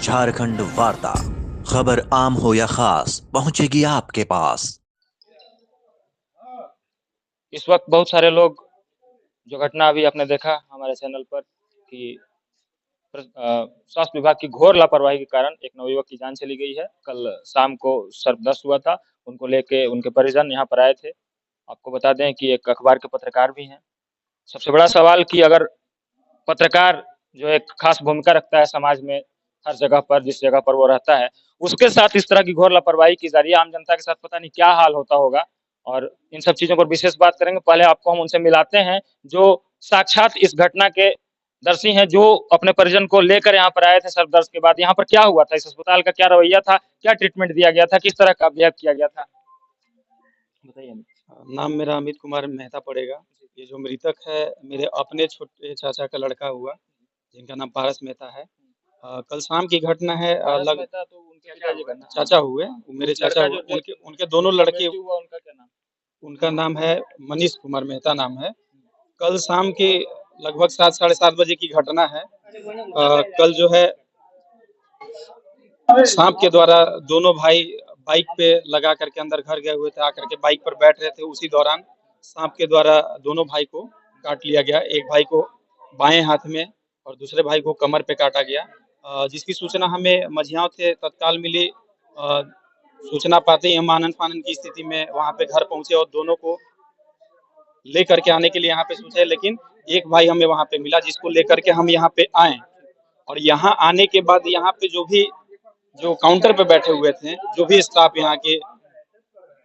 झारखंड वार्ता, खबर आम हो या खास पहुंचेगी आपके पास। इस वक्त बहुत सारे लोग जो घटना अभी आपने देखा हमारे चैनल पर कि स्वास्थ्य विभाग की घोर लापरवाही के कारण एक नवयुवक की जान चली गई है। कल शाम को सर्पदंश हुआ था, उनको लेके उनके परिजन यहाँ पर आए थे। आपको बता दें कि एक अखबार के पत्रकार भी हैं। सबसे बड़ा सवाल कि अगर पत्रकार जो एक खास भूमिका रखता है समाज में, हर जगह पर जिस जगह पर वो रहता है, उसके साथ इस तरह की घोर लापरवाही की जा रही है, आम जनता के साथ पता नहीं क्या हाल होता होगा। और इन सब चीजों पर विशेष बात करेंगे। पहले आपको हम उनसे मिलाते हैं जो साक्षात इस घटना के दर्शी हैं, जो अपने परिजन को लेकर यहाँ पर आए थे। सर्पदंश के बाद यहाँ पर क्या हुआ था, इस अस्पताल का क्या रवैया था, क्या ट्रीटमेंट दिया गया था, किस तरह का बिहेव किया गया था, बताइए। नाम मेरा अमित कुमार मेहता पड़ेगा। ये जो मृतक है मेरे अपने छोटे चाचा का लड़का हुआ, जिनका नाम पारस मेहता है। कल शाम की घटना है। तो उनके पिताजी का नाम चाचा हुए, वो मेरे चाचा हुए। उनके दोनों लड़के, उनका क्या नाम? उनका नाम है मनीष कुमार मेहता नाम है। कल शाम के लगभग 7 साढ़े 7 बजे की घटना है। कल जो है सांप के द्वारा दोनों भाई बाइक पे लगा करके अंदर घर गए हुए थे। आकर के बाइक पर बैठ रहे थे, उसी दौरान सांप के द्वारा दोनों भाई को काट लिया गया। एक भाई को बाएं हाथ में और दूसरे भाई को कमर पे काटा गया। जिसकी सूचना हमें मझियाव से तत्काल मिली। सूचना पाते ही हम आनन फानन की स्थिति में वहां पे घर पहुंचे और दोनों को लेकर के आने के लिए यहाँ पे सोचे, लेकिन एक भाई हमें वहां पे मिला जिसको लेकर के हम यहाँ पे आए। और यहाँ आने के बाद यहाँ पे जो काउंटर पे बैठे हुए थे, जो भी स्टाफ यहाँ के,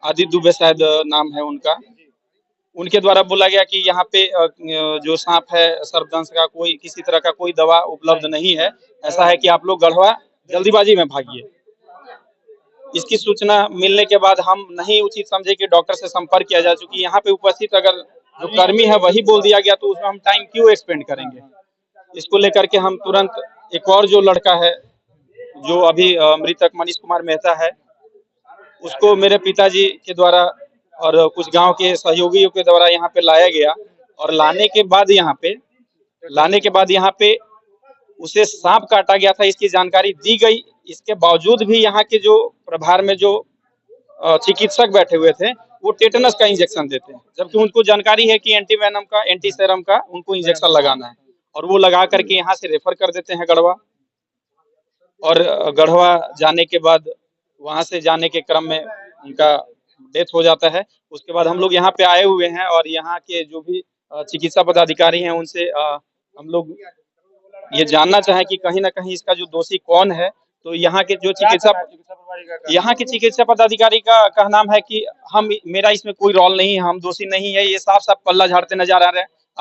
आदित्य दुबे शायद नाम है उनका, उनके द्वारा बोला गया कि यहाँ पे जो सांप है सर्पदंश का कोई किसी तरह का कोई दवा उपलब्ध नहीं है। ऐसा है कि आप लोग गढ़वा जल्दीबाजी में भागिए। इसकी सूचना मिलने के बाद हम नहीं उचित समझे कि डॉक्टर से संपर्क किया जा, चुकी यहाँ पे उपस्थित अगर जो कर्मी है वही बोल दिया गया तो उसमें हम टाइम क्यों एक्सपेंड करेंगे। इसको लेकर के हम तुरंत एक और जो लड़का है जो अभी मृतक मनीष कुमार मेहता है, उसको मेरे पिताजी के द्वारा और कुछ गांव के सहयोगियों के द्वारा यहाँ पे लाया गया। और लाने के बाद यहाँ पे उसे सांप काटा गया था, इसकी जानकारी दी गई। इसके बावजूद भी यहाँ के जो प्रभार में जो चिकित्सक बैठे हुए थे वो टेटनस का इंजेक्शन देते हैं, जबकि उनको जानकारी है कि एंटीवेनम का, एंटीसेरम का उनको इंजेक्शन लगाना है। और वो लगा करके यहाँ से रेफर कर देते हैं गढ़वा। और गढ़वा जाने के बाद वहां से जाने के क्रम में उनका डेथ हो जाता है। उसके बाद हम लोग यहाँ पे आए हुए हैं और यहाँ के जो भी चिकित्सा पदाधिकारी हैं उनसे हम लोग ये जानना चाहें कि कहीं ना कहीं इसका जो दोषी कौन है। तो यहाँ के जो चिकित्सा पदाधिकारी का कहना है कि मेरा इसमें कोई रोल नहीं है, हम दोषी नहीं है। ये साफ साफ पल्ला झाड़ते नजर आ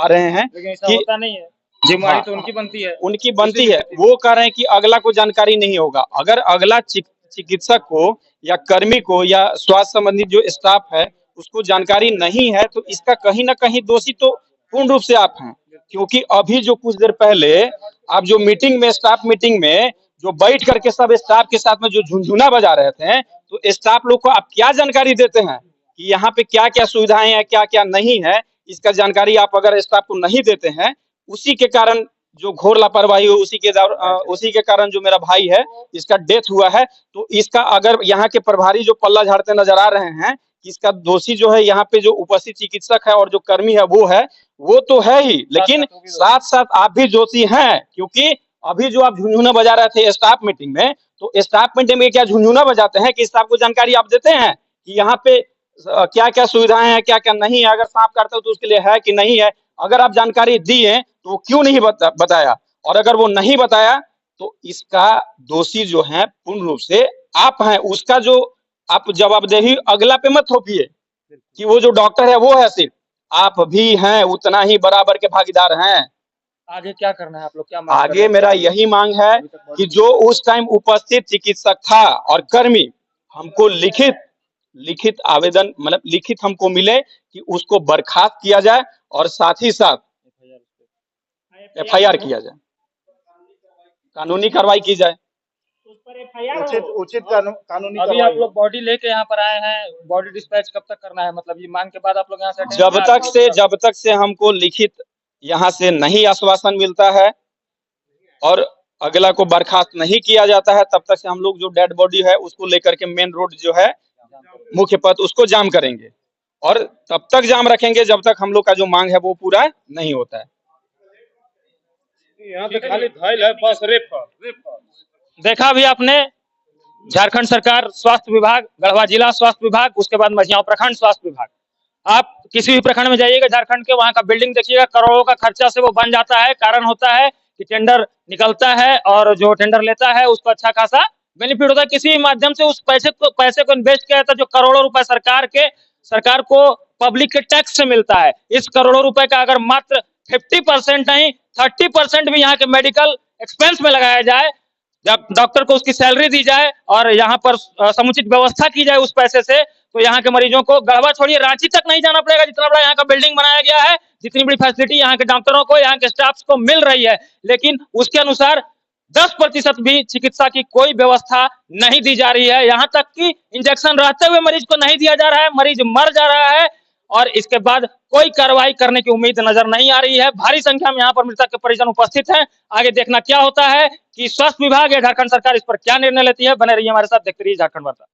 रहे हैं कि होता नहीं है, जिम्मेदारी तो उनकी बनती है। वो कह रहे हैं कि अगला को जानकारी नहीं होगा। अगर अगला चिकित्सक को या कर्मी को या स्वास्थ्य संबंधित जो स्टाफ है उसको जानकारी नहीं है तो इसका कहीं ना कहीं दोषी तो पूर्ण रूप से आप हैं। क्योंकि अभी जो कुछ देर पहले आप जो मीटिंग में, स्टाफ मीटिंग में जो बैठ करके सब स्टाफ के साथ में जो झुनझुना बजा रहे थे, तो स्टाफ लोग को आप क्या जानकारी देते हैं कि यहाँ पे क्या क्या सुविधाएं हैं, क्या क्या नहीं है। इसका जानकारी आप अगर स्टाफ को नहीं देते हैं, उसी के कारण जो घोर लापरवाही हो, उसी के कारण जो मेरा भाई है इसका डेथ हुआ है। तो इसका अगर यहाँ के प्रभारी जो पल्ला झाड़ते नजर आ रहे हैं, इसका दोषी जो है यहाँ पे जो उपस्थित चिकित्सक है और जो कर्मी है वो तो है ही, लेकिन साथ साथ आप भी दोषी हैं। क्योंकि अभी जो आप झुनझुना बजा रहे थे स्टाफ मीटिंग में, तो स्टाफ मीटिंग में क्या झुनझुना बजाते हैं कि स्टाफ को जानकारी आप देते हैं कि यहाँ पे क्या क्या सुविधाएं हैं, क्या क्या नहीं है। अगर सांप काटता हो तो उसके लिए है कि नहीं है। अगर आप जानकारी दी है तो क्यों नहीं बताया, और अगर वो नहीं बताया तो इसका दोषी जो है पूर्ण रूप से आप हैं। उसका जो आप जवाबदेही अगला पे मत थोपिए कि वो जो डॉक्टर है वो है, सिर्फ आप भी हैं उतना ही बराबर के भागीदार हैं। आगे क्या करना है आप लोग, क्या आगे मेरा यही मांग है कि जो उस टाइम उपस्थित चिकित्सक था और कर्मी, हमको लिखित आवेदन, मतलब लिखित हमको मिले कि उसको बर्खास्त किया जाए और साथ ही साथ एफआईआर किया जाए, कानूनी कार्रवाई की जाए। उचित कानूनी। अभी आप लोग बॉडी लेके यहाँ पर आए हैं, बॉडी डिस्पैच कब तक करना है, मतलब ये मांग के बाद आप लोग यहाँ से? जब तक से हमको लिखित यहाँ से नहीं आश्वासन मिलता है और अगला को बर्खास्त नहीं किया जाता है तब तक से हम लोग जो डेड बॉडी है उसको लेकर के मेन रोड जो है मुख्य पथ उसको जाम करेंगे और तब तक जाम रखेंगे जब तक हम लोग का जो मांग है वो पूरा नहीं होता है। यहाँ पे खाली धाइल है बस देखा भी आपने, झारखंड सरकार स्वास्थ्य विभाग, गढ़वा जिला स्वास्थ्य विभाग, उसके बाद मझियाओं प्रखंड स्वास्थ्य विभाग। आप किसी भी प्रखंड में जाइएगा झारखंड के, वहां का बिल्डिंग देखिएगा, करोड़ों का खर्चा से वो बन जाता है। कारण होता है कि टेंडर निकलता है और जो टेंडर लेता है उसको अच्छा खासा बेनिफिट होता है, किसी भी माध्यम से उस पैसे को इन्वेस्ट किया जाता है, जो करोड़ों रुपए सरकार को पब्लिक के टैक्स से मिलता है। इस करोड़ों रुपए का अगर मात्र 50% नहीं 30% भी यहाँ के मेडिकल एक्सपेंस में लगाया जाए, जब डॉक्टर को उसकी सैलरी दी जाए और यहाँ पर समुचित व्यवस्था की जाए उस पैसे से, तो यहाँ के मरीजों को गढ़वा छोड़िए रांची तक नहीं जाना पड़ेगा। जितना बड़ा यहाँ का बिल्डिंग बनाया गया है, जितनी बड़ी फैसिलिटी यहाँ के डॉक्टरों को, यहाँ के स्टाफ को मिल रही है, लेकिन उसके अनुसार 10% भी चिकित्सा की कोई व्यवस्था नहीं दी जा रही है। यहाँ तक कि इंजेक्शन रहते हुए मरीज को नहीं दिया जा रहा है, मरीज मर जा रहा है और इसके बाद कोई कार्रवाई करने की उम्मीद नजर नहीं आ रही है। भारी संख्या में यहाँ पर मृतक के परिजन उपस्थित हैं। आगे देखना क्या होता है कि स्वास्थ्य विभाग या झारखंड सरकार इस पर क्या निर्णय लेती है। बने रहिए हमारे साथ, देखते रहिए झारखंड वार्ता।